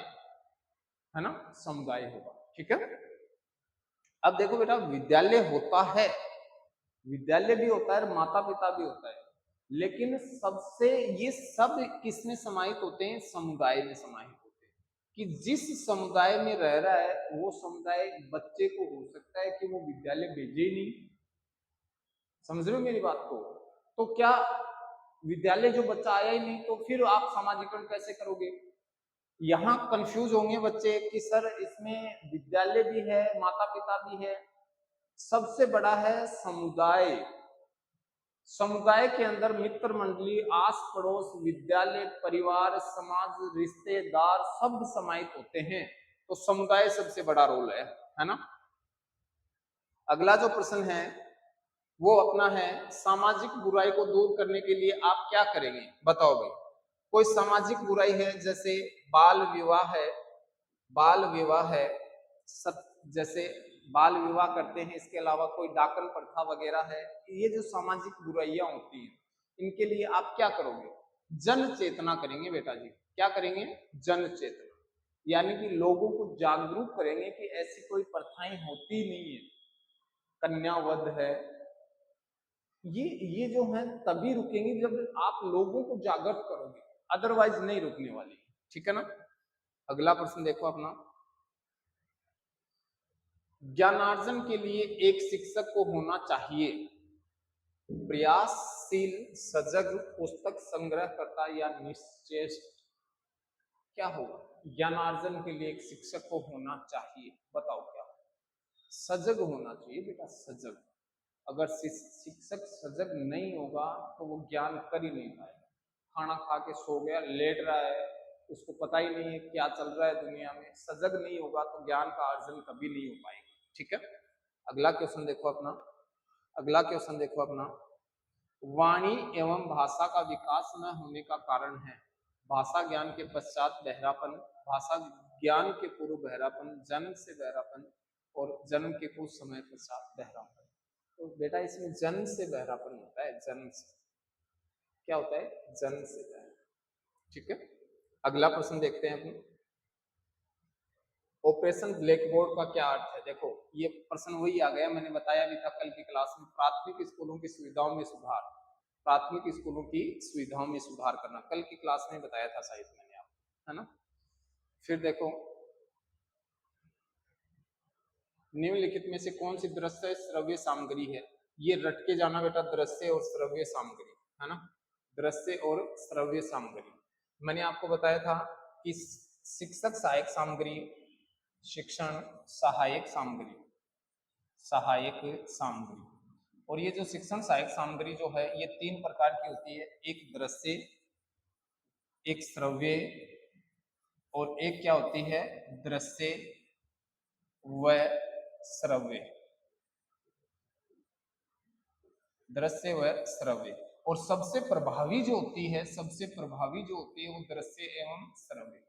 है ना, समुदाय होगा। ठीक है, अब देखो बेटा, विद्यालय होता है, विद्यालय भी होता है, माता पिता भी होता है, लेकिन सबसे ये सब किसमें समाहित होते हैं, समुदाय में समाहित होते हैं, कि जिस समुदाय में रह रहा है वो समुदाय बच्चे को हो सकता है कि वो विद्यालय भेजे ही नहीं। समझ रहे हो मेरी बात को? तो क्या विद्यालय जो बच्चा आया ही नहीं तो फिर आप सामाजिकरण कैसे करोगे? यहाँ कंफ्यूज होंगे बच्चे कि सर इसमें विद्यालय भी है, माता पिता भी है, सबसे बड़ा है समुदाय। समुदाय के अंदर मित्र मंडली, आस पड़ोस, विद्यालय, परिवार, समाज, रिश्तेदार सब समाहित होते हैं, तो समुदाय सबसे बड़ा रोल है ना। अगला जो प्रश्न है वो अपना है, सामाजिक बुराई को दूर करने के लिए आप क्या करेंगे, बताओ भाई। कोई सामाजिक बुराई है, जैसे बाल विवाह है, बाल विवाह है, सब जैसे बाल विवाह करते हैं, इसके अलावा कोई डाकन प्रथा वगैरह है, ये जो सामाजिक बुराइयां होती हैं इनके लिए आप क्या करोगे? जन चेतना करेंगे बेटा जी। क्या करेंगे? जन चेतना, यानी कि लोगों को जागरूक करेंगे कि ऐसी कोई प्रथाएं होती नहीं है, कन्यावध है, ये जो है तभी रुकेंगे जब आप लोगों को जागृत करोगे, अदरवाइज नहीं रुकने वाली। ठीक है ना। अगला प्रश्न देखो अपना, ज्ञानार्जन के लिए एक शिक्षक को होना चाहिए प्रयासशील, सजग, पुस्तक संग्रह करता या निश्चेष्ट। क्या होगा? ज्ञानार्जन के लिए एक शिक्षक को होना चाहिए, बताओ क्या? सजग होना चाहिए बेटा, सजग। अगर शिक्षक सजग नहीं होगा तो वो ज्ञान कर ही नहीं पाएगा। खाना खा के सो गया, लेट रहा है, उसको पता ही नहीं है क्या चल रहा है दुनिया में, सजग नहीं होगा तो ज्ञान का अर्जन कभी नहीं हो पाएगा। ठीक है, अगला क्वेश्चन देखो अपना, अगला क्वेश्चन देखो अपना, वाणी एवं भाषा का विकास न होने का कारण है भाषा ज्ञान के पश्चात बहरापन, भाषा ज्ञान के पूर्व बहरापन, जन्म से बहरापन और जन्म के कुछ समय पश्चात बहरापन। तो बेटा इसमें जन्म से बहरापन होता है, जन्म से। क्या होता है? जन्म से बहरापन। ठीक है, अगला प्रश्न देखते हैं अपने, ऑपरेशन ब्लैक बोर्ड का क्या अर्थ है? देखो ये प्रश्न वही आ गया, मैंने बताया भी था कल की क्लास में, प्राथमिक स्कूलों की सुविधाओं में सुधार, प्राथमिक स्कूलों की सुविधाओं में सुधार करना, कल की क्लास में बताया था शायद मैंने आपको, है ना। फिर देखो, निम्नलिखित में से कौन सी दृश्य श्रव्य सामग्री है? ये रट के जाना बेटा, दृश्य और श्रव्य सामग्री, है ना। दृश्य और श्रव्य सामग्री। मैंने आपको बताया था कि शिक्षक सहायक सामग्री, शिक्षण सहायक सामग्री, सहायक सामग्री, और ये जो शिक्षण सहायक सामग्री जो है ये 3 प्रकार की होती है, एक दृश्य, एक श्रव्य और एक क्या होती है, दृश्य व श्रव्य, दृश्य व श्रव्य। और सबसे प्रभावी जो होती है, सबसे प्रभावी जो होती है वो दृश्य एवं श्रव्य।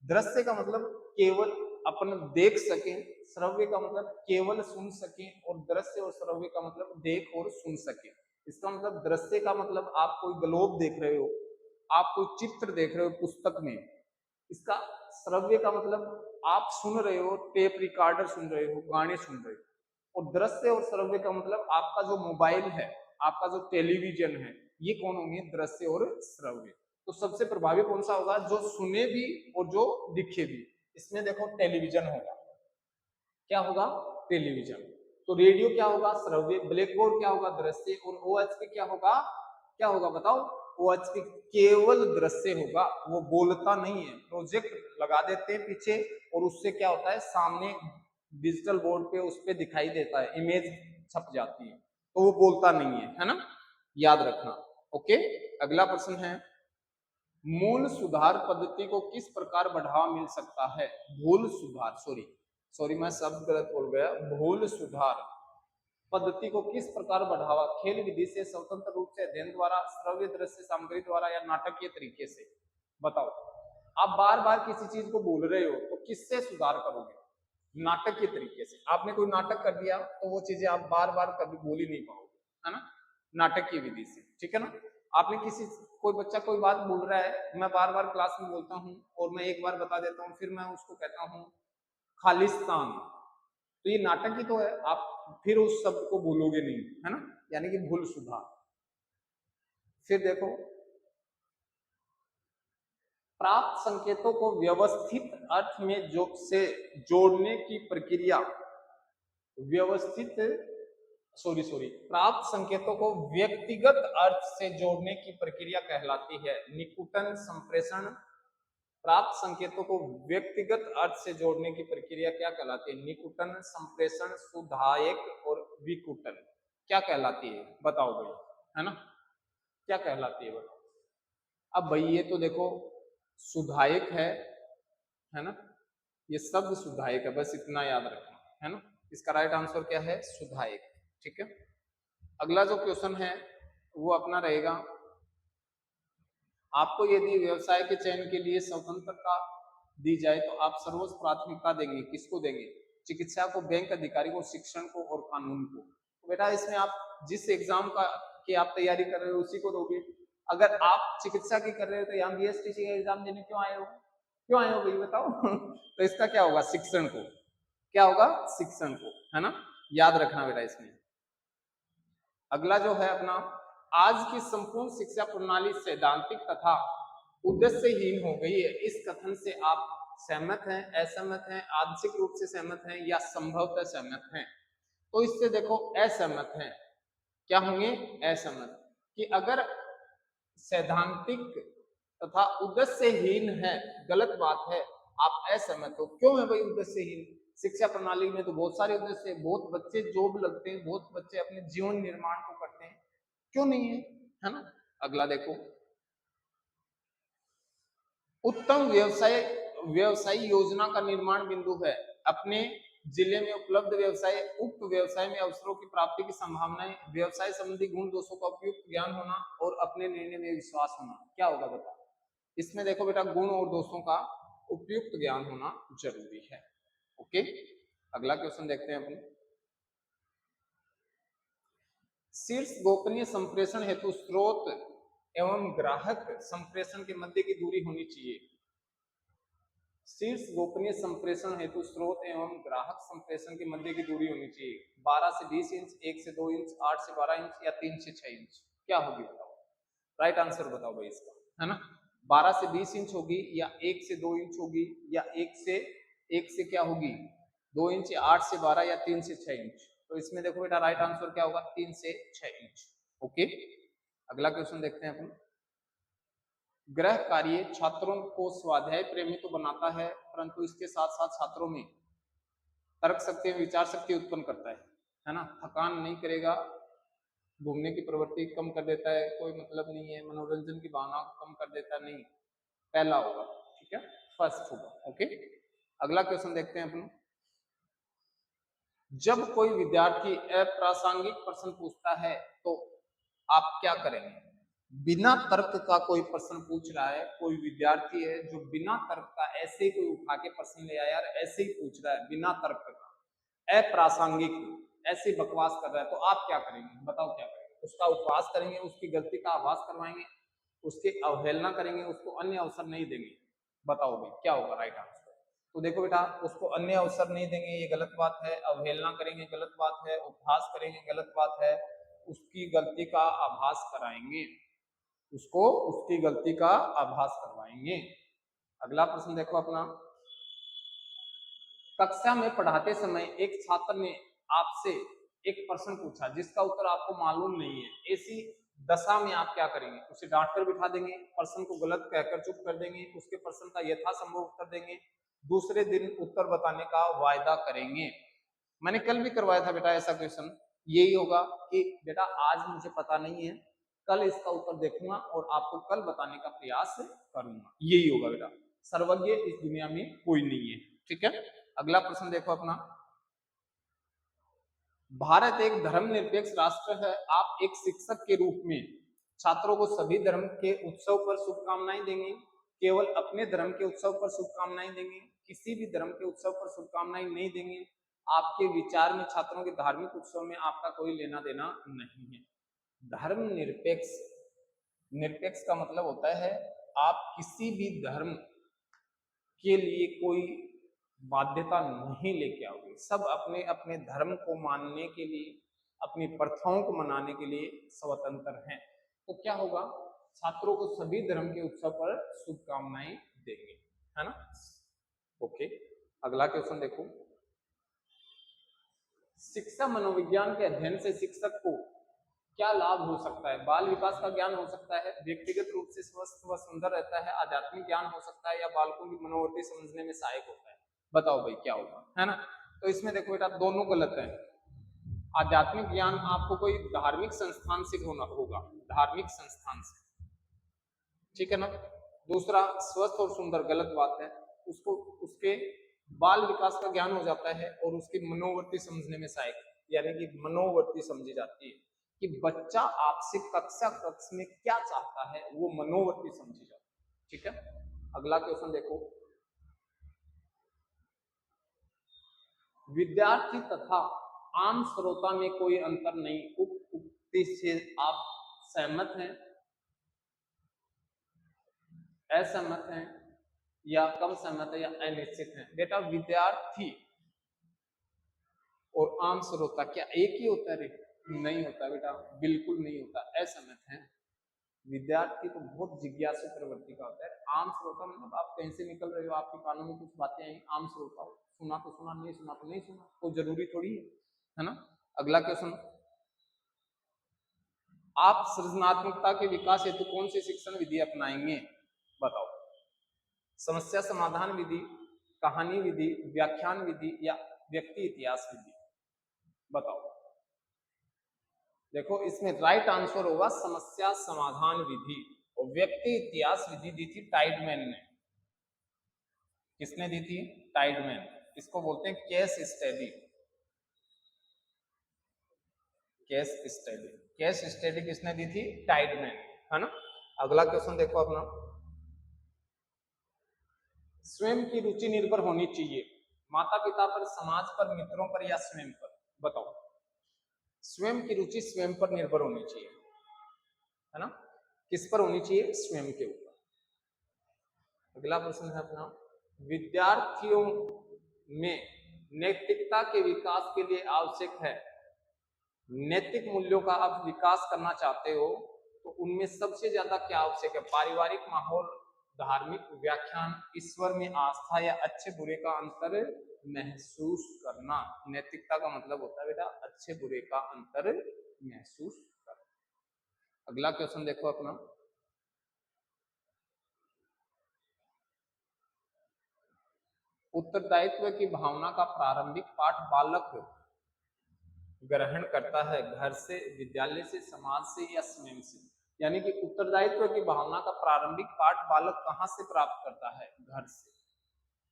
दृश्य का मतलब केवल अपन देख सकें, श्रव्य का मतलब केवल सुन सकें, और दृश्य और श्रव्य का मतलब देख और सुन सकें। इसका मतलब दृश्य का मतलब आप कोई ग्लोब देख रहे हो, आप कोई चित्र देख रहे हो पुस्तक में। इसका श्रव्य का मतलब आप सुन रहे हो, टेप रिकॉर्डर सुन रहे हो, गाने सुन रहे हो। और दृश्य और श्रव्य का मतलब आपका जो मोबाइल है, आपका जो टेलीविजन है, ये कौन होंगे, दृश्य और श्रव्य। तो सबसे प्रभावी कौन सा होगा, जो सुने भी और जो दिखे भी। इसमें देखो टेलीविजन होगा, क्या होगा, टेलीविजन। तो रेडियो क्या होगा, श्रव्य। ब्लैक बोर्ड क्या होगा, दृश्य। और OHP क्या होगा, क्या होगा बताओ, OHP केवल दृश्य होगा, वो बोलता नहीं है। प्रोजेक्ट लगा देते हैं पीछे और उससे क्या होता है, सामने डिजिटल बोर्ड पे उस पे दिखाई देता है, इमेज छप जाती है, तो वो बोलता नहीं है ना, याद रखना। ओके, अगला प्रश्न है, मूल सुधार पद्धति को किस प्रकार बढ़ावा मिल सकता है। भूल सुधार, सॉरी मैं शब्द गलत बोल गया, भूल सुधार पद्धति को किस प्रकार बढ़ावा, खेल विधि से, स्वतंत्र रूप से, अध्ययन द्वारा, श्रव्य दृश्य सामग्री द्वारा, या नाटकीय तरीके से। बताओ, आप बार बार किसी चीज को बोल रहे हो तो किससे सुधार करोगे, नाटकीय तरीके से। आपने कोई नाटक कर दिया तो वो चीजें आप बार बार कभी बोल ही नहीं पाओगे, है ना, नाटकीय विधि से, ठीक है ना। आपने किसी, कोई बच्चा कोई बात बोल रहा है, मैं बार बार क्लास में बोलता हूँ और मैं एक बार बता देता हूँ, फिर मैं उसको कहता हूँ खालिस्तान, तो ये नाटक ही तो है, आप फिर उस शब्द को भूलोगे नहीं, है ना, यानी कि भूल सुधार। फिर देखो, प्राप्त संकेतों को व्यवस्थित अर्थ में से जोड़ने की प्रक्रिया, व्यवस्थित सॉरी प्राप्त संकेतों को व्यक्तिगत अर्थ से जोड़ने की प्रक्रिया कहलाती है निकुटन संप्रेषण। प्राप्त संकेतों को व्यक्तिगत अर्थ से जोड़ने की प्रक्रिया क्या कहलाती है, निकुटन, संप्रेषण, सुधायक और विकुटन। क्या कहलाती है बताओ भाई, है ना, क्या कहलाती है बताओ। अब भाई ये तो देखो सुधायक है ना, ये शब्द सुधायक है, बस इतना याद रखना, है ना। इसका राइट आंसर क्या है, सुधायक, ठीक है। अगला जो क्वेश्चन है वो अपना रहेगा, आपको यदि व्यवसाय के चयन के लिए स्वतंत्रता दी जाए तो आप सर्वोच्च प्राथमिकता देंगे, किसको देंगे, चिकित्सा को, बैंक अधिकारी को, शिक्षण को और कानून को। तो बेटा इसमें आप जिस एग्जाम का की आप तैयारी कर रहे हो उसी को दोगे। अगर आप चिकित्सा की कर रहे हो तो यहाँ BSTC का एग्जाम देने क्यों आए हो, क्यों आए हो भाई बताओ तो इसका क्या होगा, शिक्षण को, क्या होगा, शिक्षण को, है ना, याद रखना बेटा इसमें। अगला जो है अपना, आज की संपूर्ण शिक्षा प्रणाली सैद्धांतिक तथा उद्देश्यहीन हो गई है, इस कथन से आप सहमत हैं, असहमत हैं, आंशिक रूप से सहमत हैं या संभवतः सहमत हैं। तो इससे देखो असहमत हैं, क्या होंगे, असहमत, कि अगर सैद्धांतिक तथा उद्देश्यहीन है, गलत बात है, आप असहमत हो। क्यों है भाई उद्देश्यहीन, शिक्षा प्रणाली में तो बहुत सारे उद्देश्य, बहुत बच्चे जॉब लगते हैं, बहुत बच्चे अपने जीवन निर्माण को करते हैं, क्यों नहीं है ना। अगला देखो, उत्तम व्यवसायी योजना का निर्माण बिंदु है, अपने जिले में उपलब्ध व्यवसाय, उक्त व्यवसाय में अवसरों की प्राप्ति की संभावनाएं, व्यवसाय संबंधी गुण दोषों का उपयुक्त ज्ञान होना और अपने निर्णय में विश्वास होना। क्या होगा बता, इसमें देखो बेटा गुण और दोषों का उपयुक्त ज्ञान होना जरूरी है। ओके, अगला क्वेश्चन देखते हैं अपन, शीर्ष गोपनीय संप्रेषण हेतु स्रोत एवं ग्राहक संप्रेषण के मध्य की दूरी होनी चाहिए। शीर्ष गोपनीय संप्रेषण हेतु स्रोत एवं ग्राहक संप्रेषण के मध्य की दूरी होनी चाहिए 12 से 20 इंच, 1 से 2 इंच, 8 से 12 इंच या 3 से 6 इंच। क्या होगी बताओ, राइट आंसर बताओ भाई इसका, है ना। 12 से 20 इंच होगी या 1 से 2 इंच होगी या 1 से क्या होगी 2 इंच, 8 से 12 या 3 से 6 इंच। तो इसमें देखो बेटा राइट आंसर क्या होगा, 3 से 6 इंच। ओके, अगला क्वेश्चन देखते हैं अपन, गृह कार्य छात्रों को स्वाध्याय प्रेमी तो बनाता है, परंतु इसके साथ साथ छात्रों में तर्क शक्ति, विचार शक्ति उत्पन्न करता है ना। थकान नहीं करेगा, घूमने की प्रवृत्ति कम कर देता है, कोई मतलब नहीं है, मनोरंजन की भावना को कम कर देता नहीं, पहला होगा, ठीक है, फर्स्ट होगा। ओके, अगला क्वेश्चन देखते हैं अपन। जब कोई विद्यार्थी अप्रासंगिक प्रश्न पूछता है तो आप क्या करेंगे? बिना तर्क का कोई प्रश्न पूछ रहा है, कोई विद्यार्थी है जो बिना तर्क का ऐसे ही कोई उठा के प्रश्न ले आया, यार ऐसे ही पूछ रहा है बिना तर्क का, अप्रासंगिक, ऐसे बकवास कर रहा है, तो आप क्या करेंगे? बताओ क्या करेंगे? उसका उपहास करेंगे, उसकी गलती का आभास करवाएंगे, उसकी अवहेलना करेंगे, उसको अन्य अवसर नहीं देंगे? बताओ भाई क्या होगा राइट आंसर? तो देखो बेटा, उसको अन्य अवसर नहीं देंगे, ये गलत बात है, अवहेलना करेंगे गलत बात है, उपहास करेंगे गलत बात है, उसकी गलती का आभास कराएंगे, उसको उसकी गलती का आभास करवाएंगे। अगला प्रश्न देखो अपना। कक्षा में पढ़ाते समय एक छात्र ने आपसे एक प्रश्न पूछा जिसका उत्तर आपको मालूम नहीं है, ऐसी दशा में आप क्या करेंगे? उसे डांट कर बिठा देंगे, प्रश्न को गलत कहकर चुप कर देंगे, उसके प्रश्न का यथासंभव उत्तर देंगे, दूसरे दिन उत्तर बताने का वायदा करेंगे? मैंने कल भी करवाया था बेटा ऐसा क्वेश्चन, यही होगा कि बेटा आज मुझे पता नहीं है, कल इसका उत्तर देखूंगा और आपको कल बताने का प्रयास करूंगा, यही होगा बेटा। सर्वज्ञ इस दुनिया में कोई नहीं है, ठीक है। अगला प्रश्न देखो अपना। भारत एक धर्मनिरपेक्ष राष्ट्र है, आप एक शिक्षक के रूप में छात्रों को सभी धर्म के उत्सव पर शुभकामनाएं देंगे, केवल अपने धर्म के उत्सव पर शुभकामनाएं देंगे, किसी भी धर्म के उत्सव पर शुभकामनाएं नहीं देंगे? आपके विचार में छात्रों के धार्मिक उत्सव में आपका कोई लेना देना नहीं है। धर्म निरपेक्ष, निरपेक्ष का मतलब होता है आप किसी भी धर्म के लिए कोई बाध्यता नहीं लेके आओगे, सब अपने अपने धर्म को मानने के लिए, अपनी प्रथाओं को मनाने के लिए स्वतंत्र हैं। तो क्या होगा, छात्रों को सभी धर्म के उत्सव पर शुभकामनाएं देंगे, है ना। ओके, अगला क्वेश्चन देखो। शिक्षा मनोविज्ञान के अध्ययन से शिक्षक को क्या लाभ हो सकता है? बाल विकास का ज्ञान हो सकता है, व्यक्तिगत रूप से स्वस्थ व सुंदर रहता है, आध्यात्मिक ज्ञान हो सकता है, या बालकों की मनोवृत्ति समझने में सहायक होता है? बताओ भाई क्या होगा, है ना। तो इसमें देखो बेटा दोनों गलत है। आध्यात्मिक ज्ञान आपको कोई धार्मिक संस्थान से होगा, धार्मिक संस्थान से, ठीक है ना। दूसरा स्वस्थ और सुंदर, गलत बात है, उसको उसके बाल विकास का ज्ञान हो जाता है और उसकी मनोवृत्ति समझने में सहायक, यानी कि मनोवृत्ति समझी जाती है कि बच्चा आपसे कक्षा कक्ष में क्या चाहता है, वो मनोवृत्ति समझी जाती है, ठीक है। अगला क्वेश्चन देखो। विद्यार्थी तथा आम श्रोता में कोई अंतर नहीं, उक्त उक्ति से आप सहमत हैं, असहमत हैं, या कम सहमत है, या अनिश्चित है? बेटा विद्यार्थी और आम श्रोता क्या एक ही होता है? नहीं होता बेटा, बिल्कुल नहीं होता, असहमत है। विद्यार्थी तो बहुत जिज्ञासु प्रवृत्ति का होता है, आम श्रोता मतलब आप कहीं से निकल रहे हो, आपके कानों में कुछ बातें आई, आम श्रोता हो, सुना तो सुना, नहीं सुना तो नहीं सुना, कोई जरूरी थोड़ी है ना। अगला क्वेश्चन। आप सृजनात्मकता के विकास हेतु कौन सी शिक्षण विधि अपनाएंगे? बताओ। समस्या समाधान विधि, कहानी विधि, व्याख्यान विधि, या व्यक्ति इतिहास विधि? बताओ। देखो इसमें राइट आंसर होगा समस्या समाधान विधि, और व्यक्ति इतिहास विधि दी थी टाइडमैन ने। किसने दी थी? टाइडमैन। इसको बोलते हैं case study, case study. Case study किसने दी थी? टाइडमैन, है ना। अगला क्वेश्चन देखो अपना। स्वयं की रुचि निर्भर होनी चाहिए, माता पिता पर, समाज पर, मित्रों पर, या स्वयं पर? बताओ। स्वयं की रुचि स्वयं पर निर्भर होनी चाहिए, है ना। किस पर होनी चाहिए? स्वयं के ऊपर। अगला प्रश्न है अपना। विद्यार्थियों में नैतिकता के विकास के लिए आवश्यक है, नैतिक मूल्यों का आप विकास करना चाहते हो तो उनमें सबसे ज्यादा क्या आवश्यक है? पारिवारिक माहौल, धार्मिक व्याख्यान, ईश्वर में आस्था, या अच्छे बुरे का अंतर महसूस करना? नैतिकता का मतलब होता है बेटा अच्छे बुरे का अंतर महसूस करना। अगला क्वेश्चन देखो अपना। उत्तरदायित्व की भावना का प्रारंभिक पाठ बालक ग्रहण करता है घर से, विद्यालय से, समाज से या स्वयं से। यानी कि उत्तरदायित्व की भावना का प्रारंभिक पाठ बालक कहाँ से प्राप्त करता है? घर से।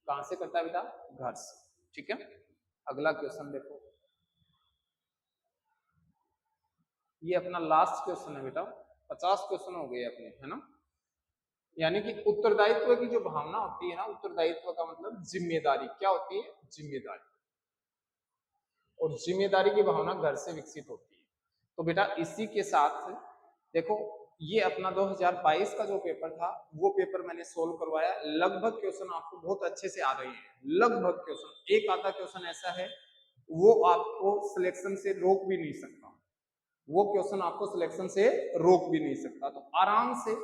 कहां से करता है बेटा? घर से। ठीक है, अगला क्वेश्चन देखो, ये अपना लास्ट क्वेश्चन है बेटा, 50 क्वेश्चन हो गए अपने, है ना। यानी कि उत्तरदायित्व की जो भावना होती है ना, उत्तरदायित्व का मतलब जिम्मेदारी, क्या होती है? जिम्मेदारी। और जिम्मेदारी की भावना घर से विकसित होती है। तो बेटा इसी के साथ देखो, ये अपना 2022 का जो पेपर था वो पेपर मैंने सोल्व करवाया। लगभग क्वेश्चन आपको बहुत अच्छे से आ रहे हैं, लगभग क्वेश्चन, एक आधा क्वेश्चन ऐसा है वो आपको सिलेक्शन से रोक भी नहीं सकता, वो क्वेश्चन आपको सिलेक्शन से रोक भी नहीं सकता। तो आराम से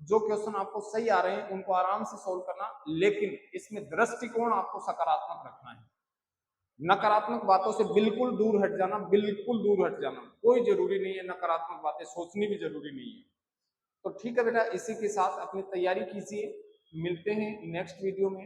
जो क्वेश्चन आपको सही आ रहे हैं उनको आराम से सोल्व करना, लेकिन इसमें दृष्टिकोण आपको सकारात्मक रखना है। नकारात्मक बातों से बिल्कुल दूर हट जाना, बिल्कुल दूर हट जाना, कोई जरूरी नहीं है, नकारात्मक बातें सोचनी भी जरूरी नहीं है। तो ठीक है बेटा, इसी के साथ अपनी तैयारी कीजिए, मिलते हैं नेक्स्ट वीडियो में।